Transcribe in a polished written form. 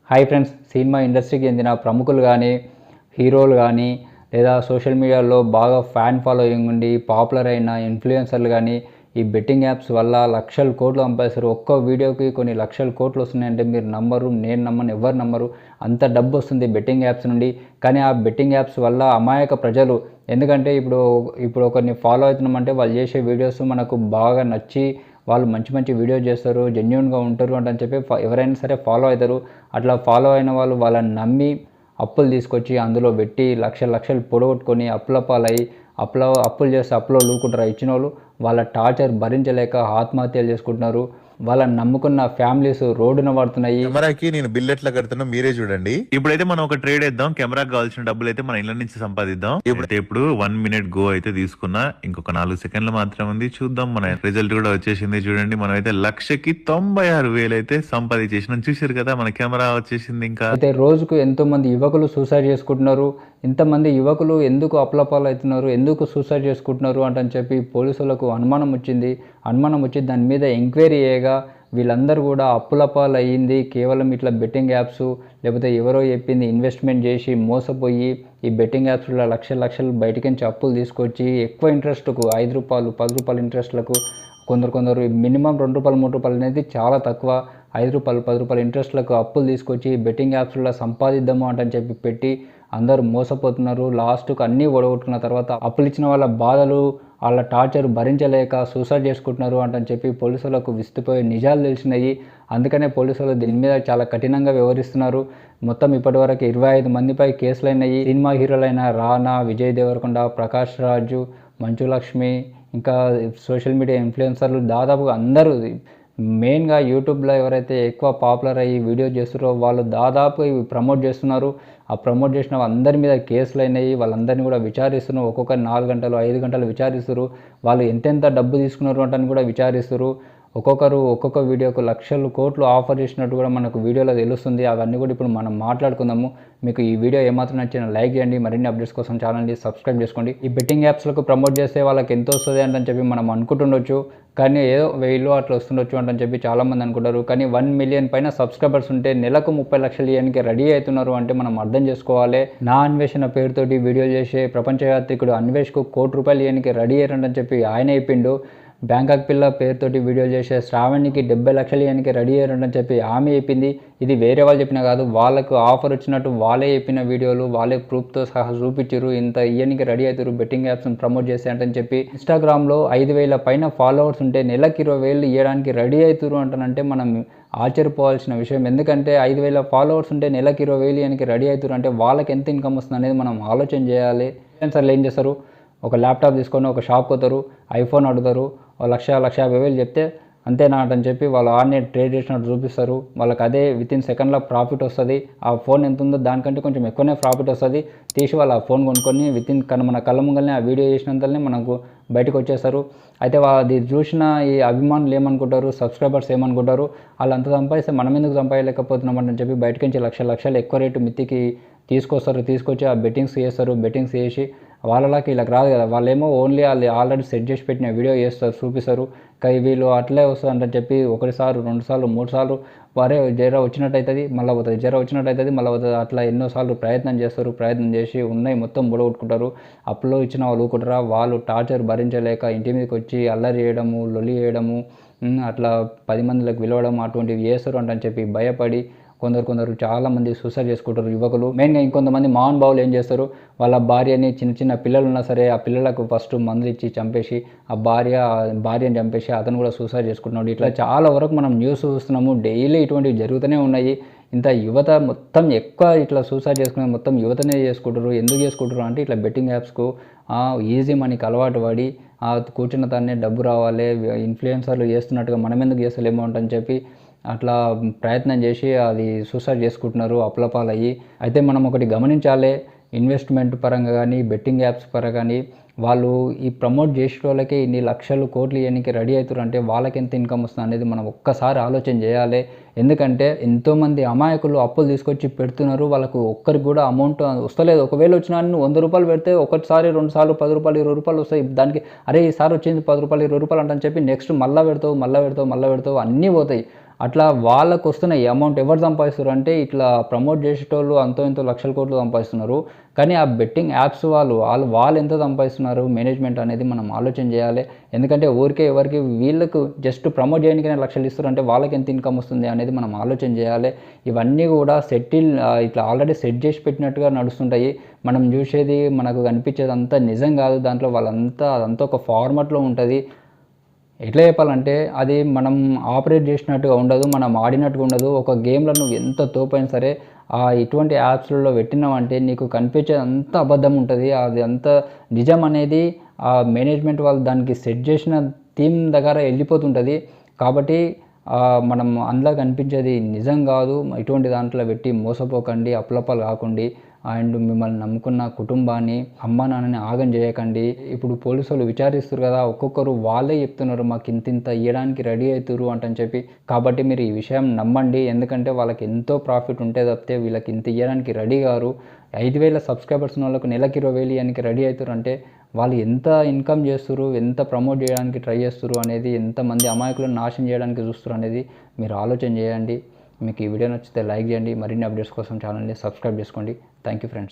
Hi friends, cinema ఇండస్ట్రీకి చెందిన ప్రముఖులు కానీ, హీరోలు కానీ, లేదా సోషల్ మీడియాలో బాగా ఫ్యాన్ ఫాలోయింగ్ ఉండి పాపులర్ అయిన ఇన్ఫ్లుయెన్సర్లు కానీ ఈ బెట్టింగ్ యాప్స్ వల్ల లక్షల కోట్లు సంపాదిస్తారు. ఒక్క వీడియోకి కొన్ని లక్షల కోట్లు వస్తున్నాయంటే మీరు నమ్మరు, నేను నమ్మను, ఎవరు నమ్మరు. అంత డబ్బు వస్తుంది బెట్టింగ్ యాప్స్ నుండి. కానీ ఆ బెట్టింగ్ యాప్స్ వల్ల అమాయక ప్రజలు, ఎందుకంటే ఇప్పుడు ఒకరిని ఫాలో అవుతున్నామంటే వాళ్ళు చేసే వీడియోస్ మనకు బాగా నచ్చి వాళ్ళు మంచి మంచి వీడియోస్ చేస్తారు, జెన్యూన్గా ఉంటారు అని చెప్పి ఎవరైనా సరే ఫాలో అవుతారు. అట్లా ఫాలో అయిన వాళ్ళు వాళ్ళని నమ్మి అప్పులు తీసుకొచ్చి అందులో పెట్టి లక్షలు లక్షలు పొడగొట్టుకొని అప్పుల పాలయ్యి అప్పులు చేస్తే అప్పులో లూకుంటారు. ఇచ్చిన వాళ్ళు వాళ్ళ టార్చర్ భరించలేక ఆత్మహత్యలు చేసుకుంటున్నారు. వాళ్ళని నమ్ముకున్న ఫ్యామిలీస్ రోడ్డున పడుతున్నాయి. కెమెరాకి నేను బిల్ ఎట్లా కడుతున్నా మీరే చూడండి. ఇప్పుడైతే మనం ఒక ట్రేడ్ వేద్దాం. కెమెరాకి కావాల్సిన డబ్బులు అయితే మన ఇళ్ళ నుంచి సంపాదిద్దాం. ఇప్పుడు 1 minute గో అయితే తీసుకున్నా, ఇంకొక 4 సెకండ్లు మాత్రం ఉంది. చూద్దాం. మన రిజల్ట్ కూడా వచ్చేసింది. చూడండి, మనం అయితే 1,96,000 అయితే సంపాదించేసినాం. చూసారు కదా, మన కెమెరా వచ్చేసింది. ఇంకా అయితే రోజుకు ఎంతో మంది యువకులు సూసైడ్ చేసుకుంటున్నారు. ఇంతమంది యువకులు ఎందుకు అప్లపాలు అవుతున్నారు, ఎందుకు సూసైడ్ చేసుకుంటున్నారు అని చెప్పి పోలీసులకు అనుమానం వచ్చి దాని మీద ఎంక్వైరీ చేయగా వీళ్ళందరూ కూడా అప్పులపాలు అయ్యింది కేవలం ఇట్లా బెట్టింగ్ యాప్స్, లేకపోతే ఎవరో చెప్పింది ఇన్వెస్ట్మెంట్ చేసి మోసపోయి ఈ బెట్టింగ్ యాప్స్లో లక్షలు లక్షలు బయటికి నుంచి అప్పులు తీసుకొచ్చి ఎక్కువ ఇంట్రెస్ట్కు ₹5, ₹10 ఇంట్రెస్ట్లకు కొందరు మినిమం ₹2, ₹3 అనేది చాలా తక్కువ. ₹5, ₹10 ఇంట్రెస్ట్లకు అప్పులు తీసుకొచ్చి బెట్టింగ్ యాప్స్లో సంపాదిద్దాము అని చెప్పి పెట్టి అందరూ మోసపోతున్నారు. లాస్ట్కు అన్నీ ఓడగొట్టుకున్న తర్వాత అప్పులు ఇచ్చిన వాళ్ళ బాధలు, వాళ్ళ టార్చర్ భరించలేక సూసైడ్ చేసుకుంటున్నారు అని చెప్పి పోలీసులకు విస్తుపోయే నిజాలు తెలిసినాయి. అందుకనే పోలీసులు దీని మీద చాలా కఠినంగా వ్యవహరిస్తున్నారు. మొత్తం ఇప్పటివరకు 25 మందిపై కేసులైనాయి. సినిమా హీరోలైన రానా, విజయ్ దేవరకొండ, ప్రకాష్ రాజు, మంచు లక్ష్మి, ఇంకా సోషల్ మీడియా ఇన్ఫ్లుయెన్సర్లు దాదాపుగా అందరూ, మెయిన్గా యూట్యూబ్లో ఎవరైతే ఎక్కువ పాపులర్ అయ్యి వీడియో చేస్తున్నారో వాళ్ళు దాదాపు ఇవి ప్రమోట్ చేస్తున్నారు. ఆ ప్రమోట్ చేసిన అందరి మీద కేసులు అయినాయి. వాళ్ళందరినీ కూడా విచారిస్తున్నారు. ఒక్కొక్కరు 4 గంటలు 5 గంటలు విచారిస్తారు. వాళ్ళు ఎంతెంత డబ్బు తీసుకున్నారు అని కూడా విచారిస్తారు. ఒక్కొక్క వీడియోకు లక్షలు కోట్లు ఆఫర్ చేసినట్టు కూడా మనకు వీడియోలో తెలుస్తుంది. అవన్నీ కూడా ఇప్పుడు మనం మాట్లాడుకుందాము. మీకు ఈ వీడియో ఏమాత్రం నచ్చినా లైక్ చేయండి. మరిన్ని అప్డేట్స్ కోసం ఛానల్ని సబ్స్క్రైబ్ చేసుకోండి. ఈ బెట్టింగ్ యాప్స్లకు ప్రమోట్ చేస్తే వాళ్ళకి ఎంత వస్తుంది అని చెప్పి మనం అనుకుంటుండొచ్చు. కానీ ఏదో 1000 అట్లా వస్తుండొచ్చు అని చెప్పి చాలామంది అనుకుంటారు. కానీ 1 million పైన సబ్స్క్రైబర్స్ ఉంటే నెలకు 30 లక్షలు ఇవ్వడానికి రెడీ అవుతున్నారు అంటే మనం అర్థం చేసుకోవాలి. నా అన్వేషణ పేరుతోటి వీడియోలు చేసే ప్రపంచ యాత్రికుడు అన్వేష్కు ₹1,00,00,000 ఇవ్వడానికి రెడీ అయ్యారని చెప్పి ఆయన చెప్పిండు. బ్యాంకాక్ పిల్ల పేరుతోటి వీడియోలు చేసే శ్రావణికి 70 లక్షలు ఇవ్వడానికి రెడీ అయ్యారని చెప్పి ఆమె చెప్పింది. ఇది వేరే వాళ్ళు చెప్పినా కాదు, వాళ్ళకు ఆఫర్ వచ్చినట్టు వాళ్ళే చెప్పిన వీడియోలు, వాళ్ళే ప్రూఫ్తో సహా చూపించారు. ఇంత ఇవ్వడానికి రెడీ అవుతారు బెట్టింగ్ యాప్స్ని ప్రమోట్ చేస్తే అని చెప్పి. ఇన్స్టాగ్రామ్లో 5,000 పైన ఫాలోవర్స్ ఉంటే నెలకు 20,000 ఇవ్వడానికి రెడీ అవుతారు అంటానంటే మనం ఆశ్చర్యపోవాల్సిన విషయం. ఎందుకంటే 5,000 ఫాలోవర్స్ ఉంటే నెలకు 20,000 ఇవ్వడానికి రెడీ అవుతారు అంటే వాళ్ళకి ఎంత ఇన్కమ్ వస్తుంది అనేది మనం ఆలోచన చేయాలి. ఇన్ఫ్లుయెన్సర్లు ఏం చేస్తారు, ఒక ల్యాప్టాప్ తీసుకొని ఒక షాప్ పోతారు, ఐఫోన్ అడుగుతారు, ₹1,50,000 చెప్తే అంతేనా అని చెప్పి వాళ్ళు ఆన్లైన్ ట్రేడ్ చేసినట్టు చూపిస్తారు. వాళ్ళకి అదే వితిన్ సెకండ్లో ప్రాఫిట్ వస్తుంది. ఆ ఫోన్ ఎంత ఉందో దానికంటే కొంచెం ఎక్కువనే ప్రాఫిట్ వస్తుంది. తీసి వాళ్ళు ఆ ఫోన్ కొనుక్కొని మన కళ్ళ ముంగల్నే ఆ వీడియో చేసినంతనే మనకు బయటకు వచ్చేస్తారు. అయితే అది చూసిన ఈ అభిమానులు ఏమనుకుంటారు, సబ్స్క్రైబర్స్ ఏమనుకుంటారు, వాళ్ళు అంత సంపాదిస్తే మనం ఎందుకు సంపాదలేకపోతున్నాం అని చెప్పి బయటకు నుంచి లక్షలు ఎక్కువ రేటు మిత్తికి తీసుకొచ్చి ఆ బెట్టింగ్స్ చేసి వాళ్ళకి వీళ్ళకి రాదు కదా. వాళ్ళేమో ఓన్లీ వాళ్ళు ఆల్రెడీ సెట్ చేసి పెట్టిన వీడియో చేస్తారు, చూపిస్తారు. కానీ వీళ్ళు అట్లే వస్తుందని చెప్పి 1 సార్లు 2 సార్లు 3 సార్లు వారే జర వచ్చినట్టు అవుతుంది మళ్ళీ పోతుంది, అట్లా ఎన్నోసార్లు ప్రయత్నం చేసి ఉన్నాయి మొత్తం బుడగొట్టుకుంటారు. అప్పులో ఇచ్చిన వాళ్ళు ఊరుకుంటారా, వాళ్ళు టార్చర్ భరించలేక ఇంటి మీదకి వచ్చి అల్లరి చేయడము, లొల్లి చేయడము, అట్లా 10 మందిలకు విలవడం అటువంటివి చేస్తారు అని చెప్పి భయపడి కొందరు చాలామంది సూసైడ్ చేసుకుంటారు యువకులు. మెయిన్గా ఇంకొంతమంది మహానుభావులు ఏం చేస్తారు, వాళ్ళ భార్యని చిన్న పిల్లలు ఉన్నా సరే ఆ పిల్లలకు ఫస్ట్ మందులు ఇచ్చి చంపేసి ఆ భార్యని చంపేసి అతను కూడా సూసైడ్ చేసుకుంటున్నాడు. ఇట్లా చాలా వరకు మనం న్యూస్ చూస్తున్నాము. డైలీ ఇటువంటివి జరుగుతూనే ఉన్నాయి. ఇంత యువత మొత్తం ఎక్కువ ఇట్లా సూసైడ్ చేసుకునే మొత్తం యువతనే చేసుకుంటారు. ఎందుకు చేసుకుంటారు అంటే ఇట్లా బెట్టింగ్ యాప్స్కు ఈజీ మనీకి అలవాటు పడి కూర్చున్న తానే డబ్బు రావాలి, ఇన్ఫ్లుయెన్సర్లు చేస్తున్నట్టుగా మనం ఎందుకు చేస్తలేమో అని చెప్పి అట్లా ప్రయత్నం చేసి అది సూసైడ్ చేసుకుంటున్నారు అప్పులపాలయ్యి. అయితే మనం ఒకటి గమనించాలి, ఇన్వెస్ట్మెంట్ పరంగా కానీ బెట్టింగ్ యాప్స్ పరంగా కానీ వాళ్ళు ఈ ప్రమోట్ చేసే వాళ్ళకి ఇన్ని లక్షలు కోట్లు ఇవ్వడానికి రెడీ అవుతారు అంటే వాళ్ళకి ఎంత ఇన్కమ్ వస్తుంది అనేది మనం ఒక్కసారి ఆలోచన చేయాలి. ఎందుకంటే ఎంతోమంది అమాయకులు అప్పులు తీసుకొచ్చి పెడుతున్నారు, వాళ్ళకు ఒక్కరికి కూడా అమౌంట్ వస్తలేదు. ఒకవేళ వచ్చినా ₹100 పెడితే ఒకటిసారి 2 సార్లు ₹10, ₹20 వస్తాయి. దానికి అరే ఈసారి వచ్చింది ₹10, ₹20 అని చెప్పి నెక్స్ట్ మళ్ళీ పెడతావు అన్నీ పోతాయి. అట్లా వాళ్ళకు వస్తున్న ఈ అమౌంట్ ఎవరు సంపాదిస్తారు అంటే ఇట్లా ప్రమోట్ చేసేటోళ్ళు అంతో ఇంతో లక్షల కోట్లు సంపాదిస్తున్నారు. కానీ ఆ బెట్టింగ్ యాప్స్ వాళ్ళు ఎంత సంపాదిస్తున్నారు మేనేజ్మెంట్ అనేది మనం ఆలోచన చేయాలి. ఎందుకంటే ఊరికే ఎవరికి వీళ్ళకు జస్ట్ ప్రమోట్ చేయడానికైనా లక్షలు ఇస్తారు అంటే వాళ్ళకి ఎంత ఇన్కమ్ వస్తుంది అనేది మనం ఆలోచన చేయాలి. ఇవన్నీ కూడా ఇట్లా ఆల్రెడీ సెట్ చేసి పెట్టినట్టుగా నడుస్తుంటాయి. మనం చూసేది మనకు కనిపించేది అంతా నిజం కాదు. దాంట్లో అదంతా ఒక ఫార్మాట్లో ఉంటుంది. ఎట్లా చెప్పాలంటే అది మనం ఆపరేట్ చేసినట్టుగా ఉండదు, మనం ఆడినట్టుగా ఉండదు. ఒక గేమ్లో నువ్వు ఎంత తోపైనా సరే ఇటువంటి యాప్స్లలో పెట్టినావంటే నీకు కనిపించేది అంత అబద్ధం ఉంటుంది. అది అంత నిజం అనేది ఆ మేనేజ్మెంట్ వాళ్ళు దానికి సెట్ చేసిన థీమ్ దగ్గర వెళ్ళిపోతుంటుంది. కాబట్టి మనం అందులో కనిపించేది నిజం కాదు. ఇటువంటి దాంట్లో పెట్టి మోసపోకండి, అప్పులపాలు కాకండి. అండ్ మిమ్మల్ని నమ్ముకున్న కుటుంబాన్ని, అమ్మా నాన్నని ఆగం చేయకండి. ఇప్పుడు పోలీసు వాళ్ళు విచారిస్తారు కదా, ఒక్కొక్కరు వాళ్ళే చెప్తున్నారు మాకు ఇంత ఇవ్వడానికి రెడీ అవుతారు అంటని చెప్పి. కాబట్టి మీరు ఈ విషయం నమ్మండి. ఎందుకంటే వాళ్ళకి ఎంతో ప్రాఫిట్ ఉంటే తప్పితే వీళ్ళకి ఇంత ఇవ్వడానికి రెడీ గారు. 5,000 సబ్స్క్రైబర్స్ ఉన్న వాళ్ళకు నెలకి 20,000 ఇవ్వడానికి రెడీ అవుతారు అంటే వాళ్ళు ఎంత ఇన్కమ్ చేస్తారు, ఎంత ప్రమోట్ చేయడానికి ట్రై చేస్తారు అనేది, ఎంతమంది అమాయకులను నాశనం చేయడానికి చూస్తారు అనేది మీరు ఆలోచన చేయండి. మీకు ఈ వీడియో నచ్చితే లైక్ చేయండి. మరిన్ని అప్డేట్స్ కోసం ఛానల్ని సబ్స్క్రైబ్ చేసుకోండి. Thank you friends.